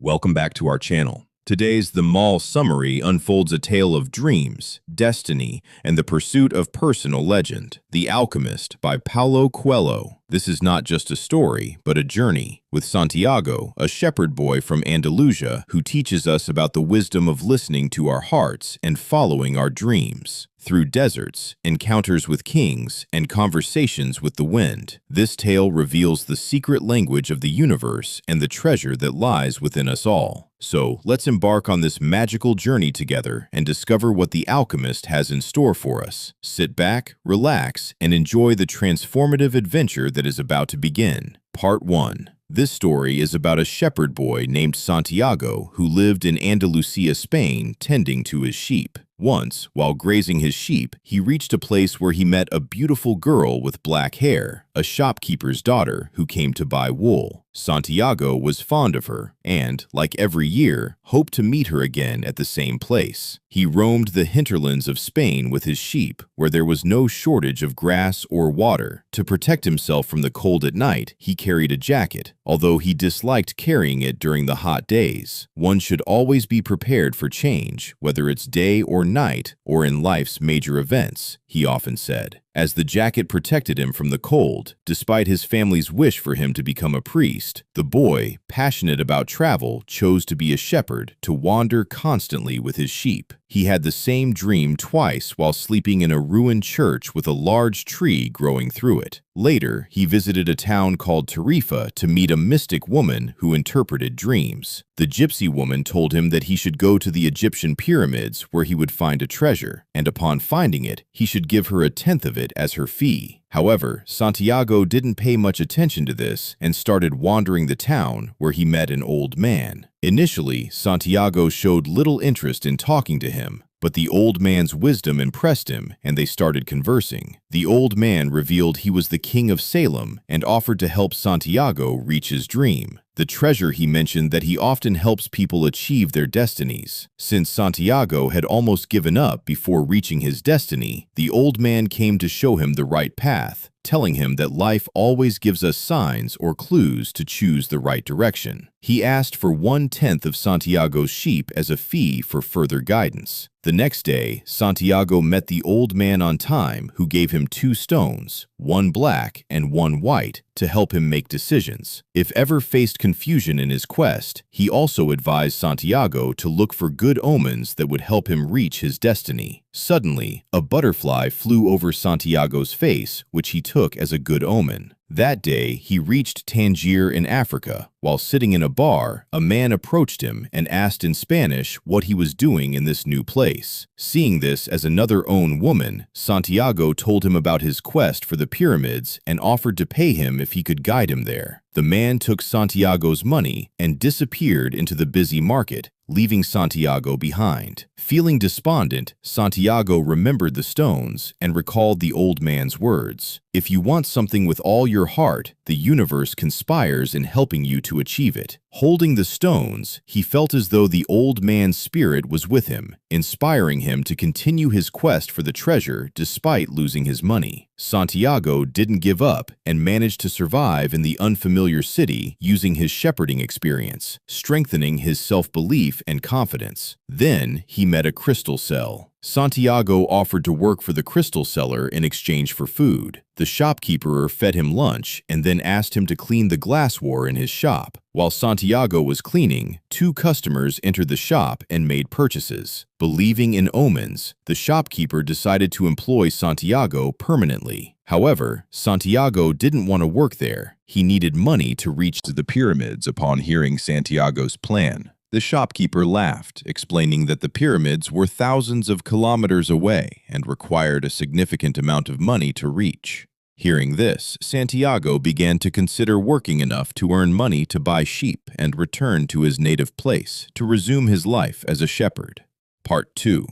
Welcome back to our channel. Today's The Mall Summary unfolds a tale of dreams, destiny, and the pursuit of personal legend. The Alchemist by Paulo Coelho. This is not just a story, but a journey, with Santiago, a shepherd boy from Andalusia who teaches us about the wisdom of listening to our hearts and following our dreams. Through deserts, encounters with kings, and conversations with the wind, this tale reveals the secret language of the universe and the treasure that lies within us all. So, let's embark on this magical journey together and discover what the Alchemist has in store for us. Sit back, relax, and enjoy the transformative adventure that is about to begin. Part 1. This story is about a shepherd boy named Santiago who lived in Andalusia, Spain, tending to his sheep. Once, while grazing his sheep, he reached a place where he met a beautiful girl with black hair, a shopkeeper's daughter who came to buy wool. Santiago was fond of her and, like every year, hoped to meet her again at the same place. He roamed the hinterlands of Spain with his sheep, where there was no shortage of grass or water. To protect himself from the cold at night, he carried a jacket, although he disliked carrying it during the hot days. One should always be prepared for change, whether it's day or night, or in life's major events, he often said. As the jacket protected him from the cold, despite his family's wish for him to become a priest, the boy, passionate about travel, chose to be a shepherd, to wander constantly with his sheep. He had the same dream twice while sleeping in a ruined church with a large tree growing through it. Later, he visited a town called Tarifa to meet a mystic woman who interpreted dreams. The gypsy woman told him that he should go to the Egyptian pyramids where he would find a treasure, and upon finding it, he should give her a tenth of it as her fee. However, Santiago didn't pay much attention to this and started wandering the town where he met an old man. Initially, Santiago showed little interest in talking to him, but the old man's wisdom impressed him and they started conversing. The old man revealed he was the king of Salem and offered to help Santiago reach his dream. The treasure he mentioned that he often helps people achieve their destinies. Since Santiago had almost given up before reaching his destiny, the old man came to show him the right path, telling him that life always gives us signs or clues to choose the right direction. He asked for 1/10 of Santiago's sheep as a fee for further guidance. The next day, Santiago met the old man on time who gave him 2 stones, one black and one white, to help him make decisions. If ever faced confusion in his quest, he also advised Santiago to look for good omens that would help him reach his destiny. Suddenly, a butterfly flew over Santiago's face, which he took as a good omen. That day, he reached Tangier in Africa. While sitting in a bar, a man approached him and asked in Spanish what he was doing in this new place. Seeing this as another own woman, Santiago told him about his quest for the pyramids and offered to pay him if he could guide him there. The man took Santiago's money and disappeared into the busy market, leaving Santiago behind. Feeling despondent, Santiago remembered the stones and recalled the old man's words. If you want something with all your heart, the universe conspires in helping you to achieve it. Holding the stones, he felt as though the old man's spirit was with him, inspiring him to continue his quest for the treasure despite losing his money. Santiago didn't give up and managed to survive in the unfamiliar city using his shepherding experience, strengthening his self-belief and confidence. Then he met a crystal cell. Santiago offered to work for the crystal seller in exchange for food. The shopkeeper fed him lunch and then asked him to clean the glassware in his shop. While Santiago was cleaning, 2 customers entered the shop and made purchases. Believing in omens, the shopkeeper decided to employ Santiago permanently. However, Santiago didn't want to work there. He needed money to reach the pyramids upon hearing Santiago's plan. The shopkeeper laughed, explaining that the pyramids were thousands of kilometers away and required a significant amount of money to reach. Hearing this, Santiago began to consider working enough to earn money to buy sheep and return to his native place to resume his life as a shepherd. Part 2.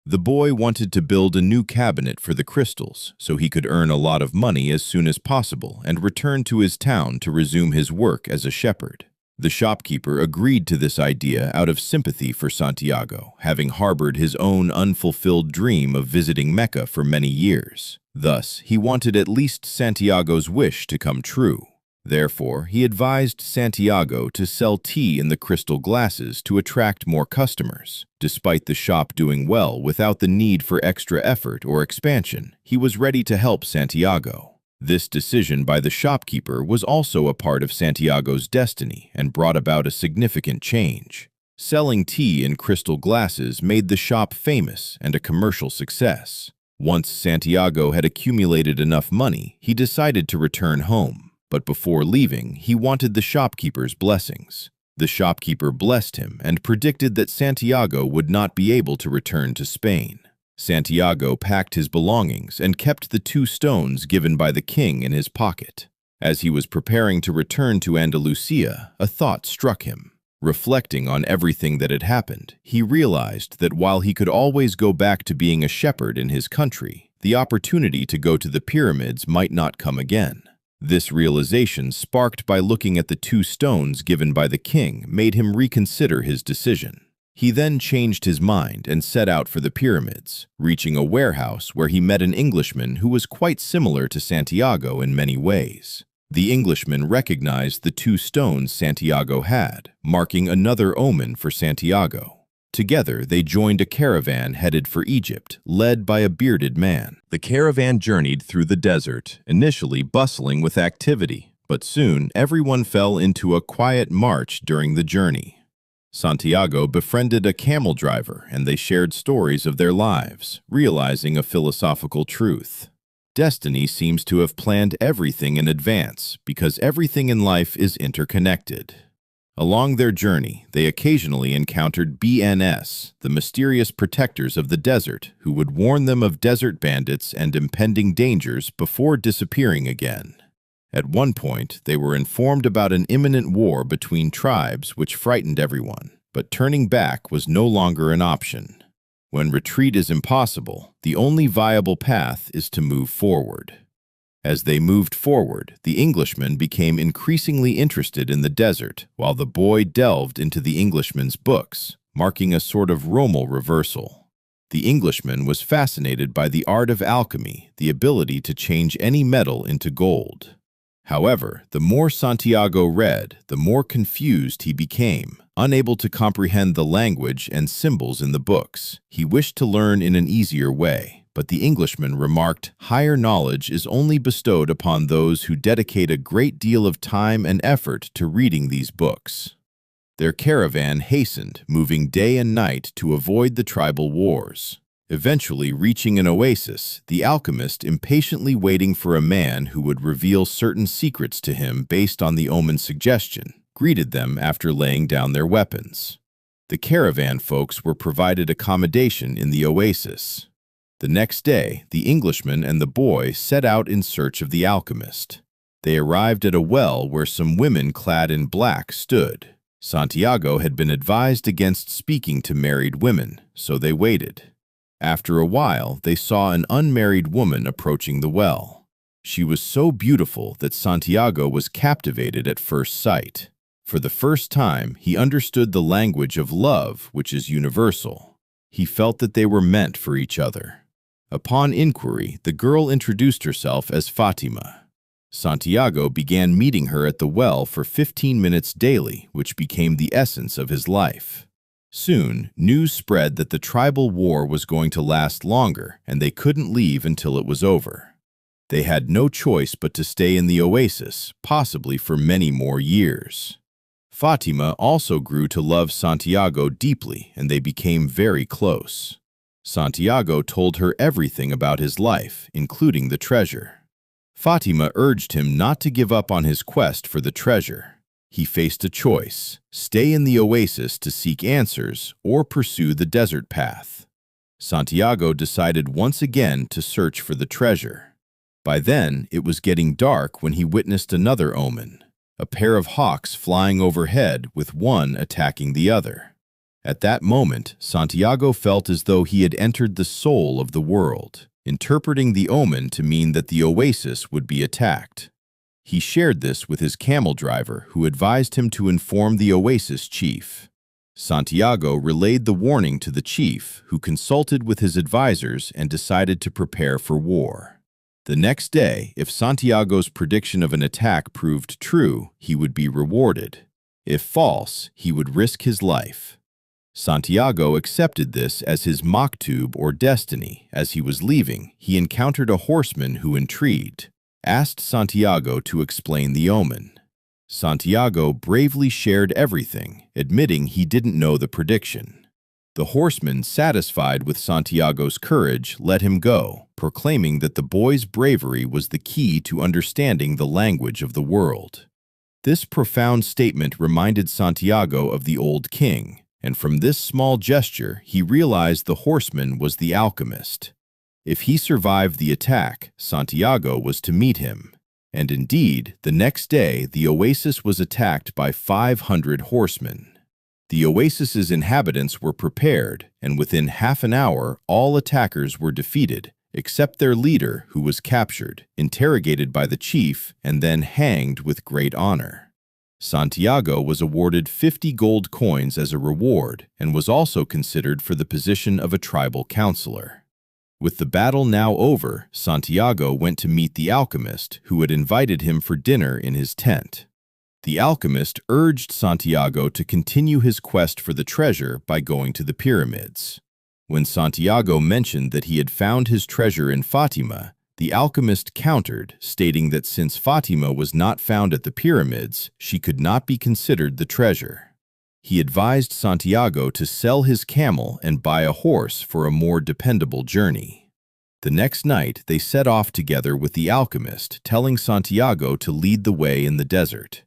The boy wanted to build a new cabinet for the crystals so he could earn a lot of money as soon as possible and return to his town to resume his work as a shepherd. The shopkeeper agreed to this idea out of sympathy for Santiago, having harbored his own unfulfilled dream of visiting Mecca for many years. Thus, he wanted at least Santiago's wish to come true. Therefore, he advised Santiago to sell tea in the crystal glasses to attract more customers. Despite the shop doing well without the need for extra effort or expansion, he was ready to help Santiago. This decision by the shopkeeper was also a part of Santiago's destiny and brought about a significant change. Selling tea in crystal glasses made the shop famous and a commercial success. Once Santiago had accumulated enough money, he decided to return home. But before leaving, he wanted the shopkeeper's blessings. The shopkeeper blessed him and predicted that Santiago would not be able to return to Spain. Santiago packed his belongings and kept the 2 stones given by the king in his pocket. As he was preparing to return to Andalusia, a thought struck him. Reflecting on everything that had happened, he realized that while he could always go back to being a shepherd in his country, the opportunity to go to the pyramids might not come again. This realization, sparked by looking at the 2 stones given by the king, made him reconsider his decision. He then changed his mind and set out for the pyramids, reaching a warehouse where he met an Englishman who was quite similar to Santiago in many ways. The Englishman recognized the 2 stones Santiago had, marking another omen for Santiago. Together, they joined a caravan headed for Egypt, led by a bearded man. The caravan journeyed through the desert, initially bustling with activity, but soon everyone fell into a quiet march during the journey. Santiago befriended a camel driver, and they shared stories of their lives, realizing a philosophical truth. Destiny seems to have planned everything in advance, because everything in life is interconnected. Along their journey, they occasionally encountered BNS, the mysterious protectors of the desert, who would warn them of desert bandits and impending dangers before disappearing again. At one point, they were informed about an imminent war between tribes which frightened everyone, but turning back was no longer an option. When retreat is impossible, the only viable path is to move forward. As they moved forward, the Englishman became increasingly interested in the desert, while the boy delved into the Englishman's books, marking a sort of Rommel reversal. The Englishman was fascinated by the art of alchemy, the ability to change any metal into gold. However, the more Santiago read, the more confused he became, unable to comprehend the language and symbols in the books. He wished to learn in an easier way, but the Englishman remarked, "Higher knowledge is only bestowed upon those who dedicate a great deal of time and effort to reading these books." Their caravan hastened, moving day and night to avoid the tribal wars. Eventually reaching an oasis, the alchemist, impatiently waiting for a man who would reveal certain secrets to him based on the omen's suggestion, greeted them after laying down their weapons. The caravan folks were provided accommodation in the oasis. The next day, the Englishman and the boy set out in search of the alchemist. They arrived at a well where some women clad in black stood. Santiago had been advised against speaking to married women, so they waited. After a while, they saw an unmarried woman approaching the well. She was so beautiful that Santiago was captivated at first sight. For the first time, he understood the language of love, which is universal. He felt that they were meant for each other. Upon inquiry, the girl introduced herself as Fatima. Santiago began meeting her at the well for 15 minutes daily, which became the essence of his life. Soon, news spread that the tribal war was going to last longer, and they couldn't leave until it was over. They had no choice but to stay in the oasis, possibly for many more years. Fatima also grew to love Santiago deeply, and they became very close. Santiago told her everything about his life, including the treasure. Fatima urged him not to give up on his quest for the treasure. He faced a choice: stay in the oasis to seek answers or pursue the desert path. Santiago decided once again to search for the treasure. By then, it was getting dark when he witnessed another omen, a pair of hawks flying overhead with one attacking the other. At that moment, Santiago felt as though he had entered the soul of the world, interpreting the omen to mean that the oasis would be attacked. He shared this with his camel driver, who advised him to inform the oasis chief. Santiago relayed the warning to the chief, who consulted with his advisors and decided to prepare for war. The next day, if Santiago's prediction of an attack proved true, he would be rewarded. If false, he would risk his life. Santiago accepted this as his Maktub or destiny. As he was leaving, he encountered a horseman who, intrigued, asked Santiago to explain the omen. Santiago bravely shared everything, admitting he didn't know the prediction. The horseman, satisfied with Santiago's courage, let him go, proclaiming that the boy's bravery was the key to understanding the language of the world. This profound statement reminded Santiago of the old king, and from this small gesture he realized the horseman was the alchemist. If he survived the attack, Santiago was to meet him. And indeed, the next day the oasis was attacked by 500 horsemen. The oasis's inhabitants were prepared, and within half an hour all attackers were defeated, except their leader, who was captured, interrogated by the chief, and then hanged with great honor. Santiago was awarded 50 gold coins as a reward and was also considered for the position of a tribal counselor. With the battle now over, Santiago went to meet the alchemist, who had invited him for dinner in his tent. The alchemist urged Santiago to continue his quest for the treasure by going to the pyramids. When Santiago mentioned that he had found his treasure in Fatima, the alchemist countered, stating that since Fatima was not found at the pyramids, she could not be considered the treasure. He advised Santiago to sell his camel and buy a horse for a more dependable journey. The next night, they set off together with the alchemist, telling Santiago to lead the way in the desert.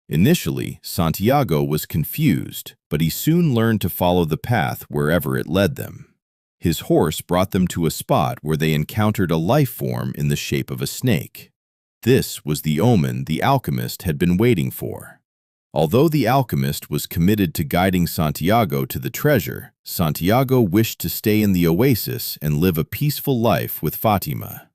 Initially, Santiago was confused, but he soon learned to follow the path wherever it led them. His horse brought them to a spot where they encountered a life form in the shape of a snake. This was the omen the alchemist had been waiting for. Although the alchemist was committed to guiding Santiago to the treasure, Santiago wished to stay in the oasis and live a peaceful life with Fatima.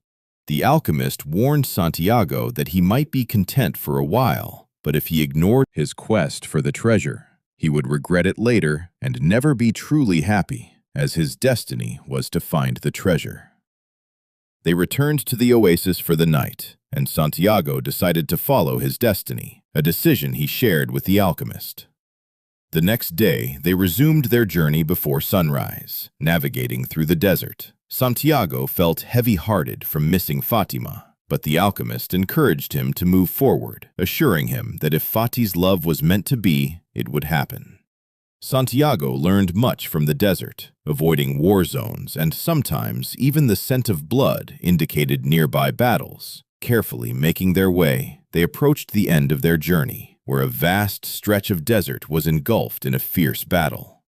The alchemist warned Santiago that he might be content for a while, but if he ignored his quest for the treasure, he would regret it later and never be truly happy, as his destiny was to find the treasure. They returned to the oasis for the night, and Santiago decided to follow his destiny, a decision he shared with the alchemist. The next day, they resumed their journey before sunrise, navigating through the desert. Santiago felt heavy-hearted from missing Fatima, but the alchemist encouraged him to move forward, assuring him that if Fati's love was meant to be, it would happen. Santiago learned much from the desert, avoiding war zones, and sometimes even the scent of blood indicated nearby battles. Carefully making their way, they approached the end of their journey, where a vast stretch of desert was engulfed in a fierce battle.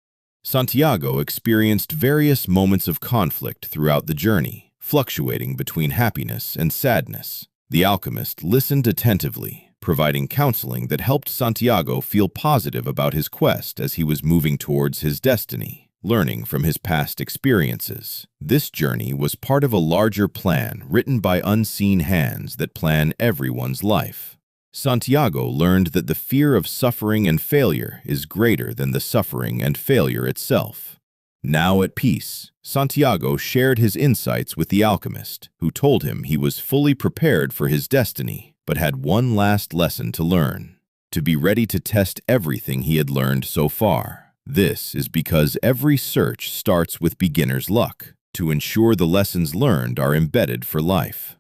Santiago experienced various moments of conflict throughout the journey, fluctuating between happiness and sadness. The alchemist listened attentively, providing counseling that helped Santiago feel positive about his quest as he was moving towards his destiny, learning from his past experiences. This journey was part of a larger plan written by unseen hands that plan everyone's life. Santiago learned that the fear of suffering and failure is greater than the suffering and failure itself. Now at peace, Santiago shared his insights with the alchemist, who told him he was fully prepared for his destiny, but had one last lesson to learn: to be ready to test everything he had learned so far. This is because every search starts with beginner's luck, to ensure the lessons learned are embedded for life.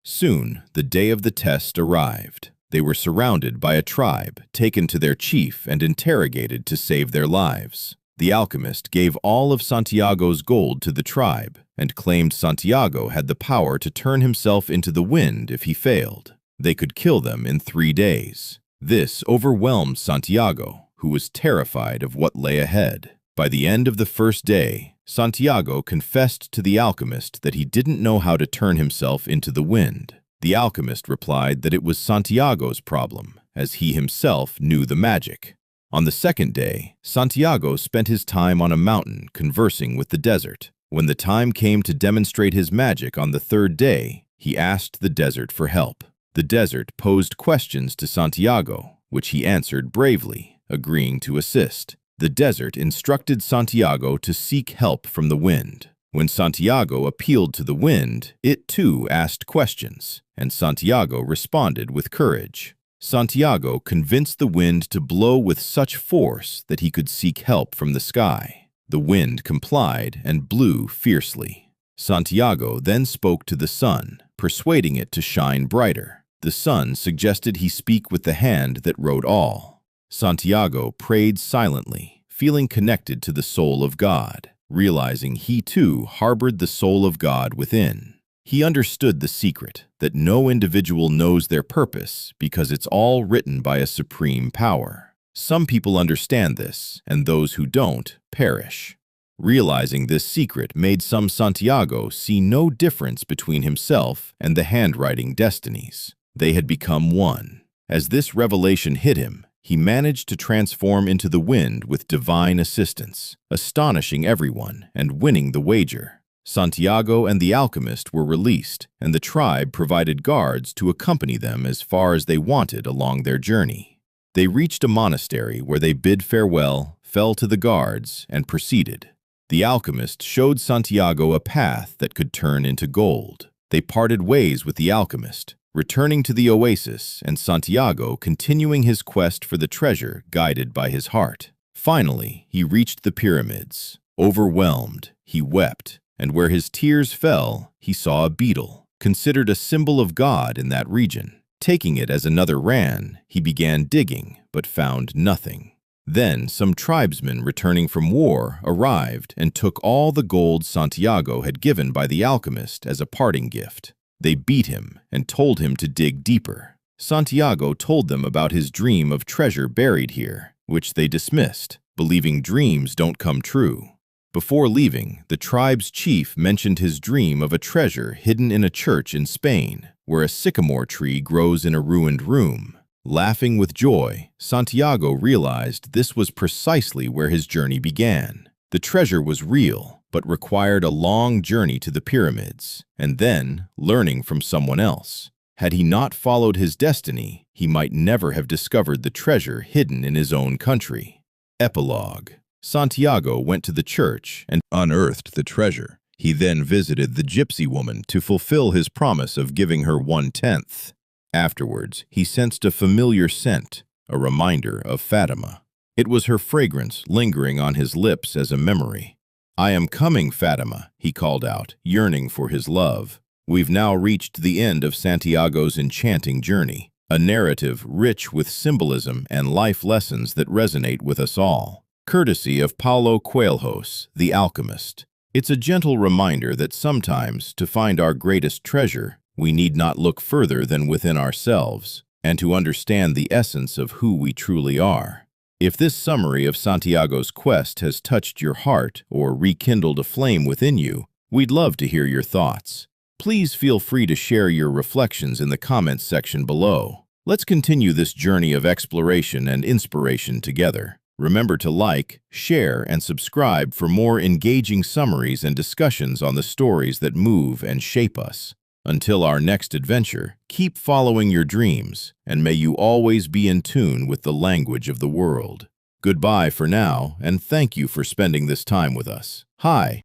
Soon, the day of the test arrived. They were surrounded by a tribe, taken to their chief and interrogated to save their lives. The alchemist gave all of Santiago's gold to the tribe and claimed Santiago had the power to turn himself into the wind if he failed. They could kill them in 3 days. This overwhelmed Santiago, who was terrified of what lay ahead. By the end of the first day, Santiago confessed to the alchemist that he didn't know how to turn himself into the wind. The alchemist replied that it was Santiago's problem, as he himself knew the magic. On the second day, Santiago spent his time on a mountain conversing with the desert. When the time came to demonstrate his magic on the third day, he asked the desert for help. The desert posed questions to Santiago, which he answered bravely, agreeing to assist. The desert instructed Santiago to seek help from the wind. When Santiago appealed to the wind, it too asked questions, and Santiago responded with courage. Santiago convinced the wind to blow with such force that he could seek help from the sky. The wind complied and blew fiercely. Santiago then spoke to the sun, persuading it to shine brighter. The sun suggested he speak with the hand that wrote all. Santiago prayed silently, feeling connected to the soul of God, realizing he too harbored the soul of God within. He understood the secret that no individual knows their purpose because it's all written by a supreme power. Some people understand this, and those who don't perish. Realizing this secret made Santiago see no difference between himself and the handwriting destinies. They had become one. As this revelation hit him, he managed to transform into the wind with divine assistance, astonishing everyone and winning the wager. Santiago and the alchemist were released, and the tribe provided guards to accompany them as far as they wanted along their journey. They reached a monastery where they bid farewell, fell to the guards, and proceeded. The alchemist showed Santiago a path that could turn into gold. They parted ways with the alchemist, returning to the oasis, and Santiago continuing his quest for the treasure guided by his heart. Finally, he reached the pyramids. Overwhelmed, he wept, and where his tears fell, he saw a beetle, considered a symbol of God in that region. Taking it as another ran, he began digging, but found nothing. Then some tribesmen returning from war arrived and took all the gold Santiago had given by the alchemist as a parting gift. They beat him and told him to dig deeper. Santiago told them about his dream of treasure buried here, which they dismissed, believing dreams don't come true. Before leaving, the tribe's chief mentioned his dream of a treasure hidden in a church in Spain, where a sycamore tree grows in a ruined room. Laughing with joy, Santiago realized this was precisely where his journey began. The treasure was real, but required a long journey to the pyramids, and then learning from someone else. Had he not followed his destiny, he might never have discovered the treasure hidden in his own country. Epilogue. Santiago went to the church and unearthed the treasure. He then visited the gypsy woman to fulfill his promise of giving her 1/10. Afterwards, he sensed a familiar scent, a reminder of Fatima. It was her fragrance lingering on his lips as a memory. "I am coming, Fatima," he called out, yearning for his love. We've now reached the end of Santiago's enchanting journey, a narrative rich with symbolism and life lessons that resonate with us all. Courtesy of Paulo Coelho, The Alchemist. It's a gentle reminder that sometimes, to find our greatest treasure, we need not look further than within ourselves, and to understand the essence of who we truly are. If this summary of Santiago's quest has touched your heart or rekindled a flame within you, we'd love to hear your thoughts. Please feel free to share your reflections in the comments section below. Let's continue this journey of exploration and inspiration together. Remember to like, share, and subscribe for more engaging summaries and discussions on the stories that move and shape us. Until our next adventure, keep following your dreams, and may you always be in tune with the language of the world. Goodbye for now, and thank you for spending this time with us. Hi.